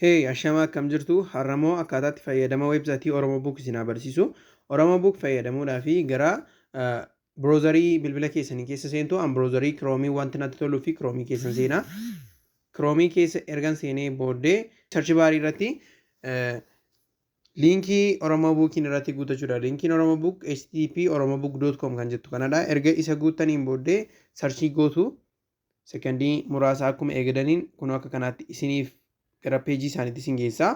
Hey, ashama akkam jirtu har'amoo akkaataatti fayyadama weebsaayitii Oromoo Book isin agarsiisu. Oromoo Book fayyadamuudhaa fi gara browserii bilbila keessanii keessa seentu an browserii Chrome wanti natti toluu fi Chrome keessa seenaa. Chrome keessa ergan seenee booddee search bar irratti liinkii Oromoo Bookiin irratti guutachuudha. Liinkiin Oromoo Book http://oromobook.com kan jettu kanadha. Erga isa guutaniin booddee searchii gootu sekondii muraasa akkuma eegdaniin kun akka kanaatti isiniif gara peejii isaaniitti isin geessaa.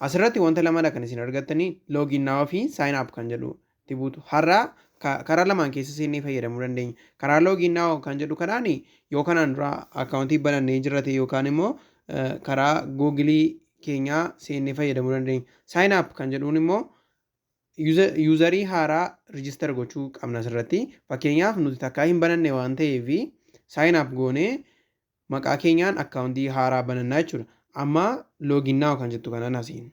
Asirratti wanta lamadha kan isin argattanii login now fi sign up kan jedhu itti buutu. Har'a karaa lamaan keessa seennee fayyadamuu dandeenya. Karaa login now kan jedhu kanaan yoo kanaan dura akkaawuntii banannee jirate yookaan immoo karaa googilii keenyaa seennee fayyadamuu dandeenya. Sign up kan jedhuun immoo yuuzarii haaraa rijister gochuu qabna asirratti. Fakkeenyaaf nuti takkaa hin bananne waan ta'eef sign up goonee maqaa keenyaan akkaawuntii haaraa banannaa jechuudha. Amma login now kan jettu kana nasiin.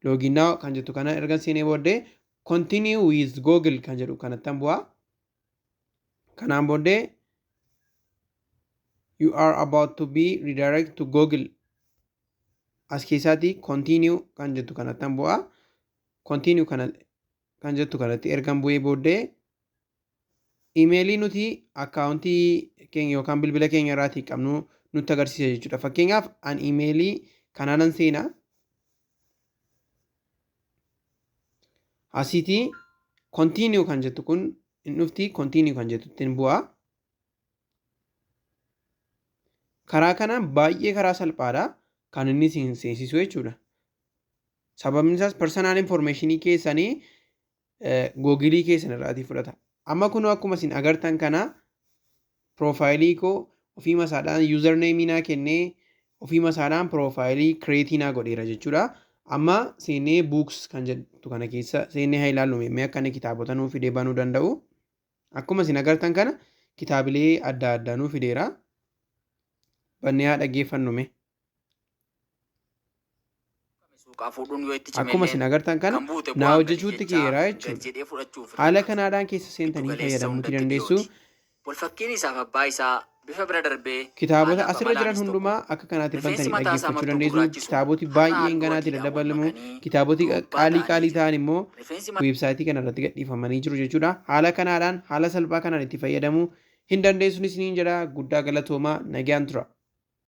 Login now kan jettu kana erga seenee booddee continue with Google kan jedhu kanattan bu'aa. Kanaan booddee you are about to be redirect to Google. As keessaatti continue kan jettu kanattan bu'aa. Continue kan jettu kanatti ergan bu'ee booddee imeelii nuti akkaawuntii keenya yookaan bilbila keenya irraatii qabnu nutti agarsiisa jechuudha. Fakkeenyaaf an imeelii kanaanan seenaa. Asiitii continue kan jettu kun hin dhufti continue kan jettu ittiin bu'aa. Karaa kanaan baay'ee karaa salphaadha kan inni isin seensisu jechuudha. Sababni isaas personal informationii keessanii googilii keessan irraatii fudhata. Amma kun akkuma isin agartan kana profaayilii koo ofii masaadhaan username naa kennee ofii masaadhaan profaayilii create naa godheera jechuudha. Amma seenee books kan jedhu kana keessa seenee haa ilaallu mee akka inni kitaabota nuu fidee banuu danda'u. Akkuma isin agartan kana kitaabilee adda addaa nuu fideera. Bannee haa dhaggeeffannu mee. Akkuma isin agartan kana naa hojjechuutti keeraa jechuudha. Haala kanaadhaan keessa seentanii fayyadamuu dandeessu. Walfakkiin isaaf abbaa isaa bifa bira darbee kitaabota asirra jiran hundumaa akka kanaatti bantanii dhaggeeffachuu dandeessu. Kitaaboti baay'een ganaatti daddabalamu. Kitaaboti qaalii ta'an immoo weebsaayitii kanarratti gadhiifamanii jiru jechuudha. Haala kanaadhaan haala salphaa kanaan itti fayyadamuu hin dandeessuun isiniin jedha. Guddaa galatoomaa nagaan tura.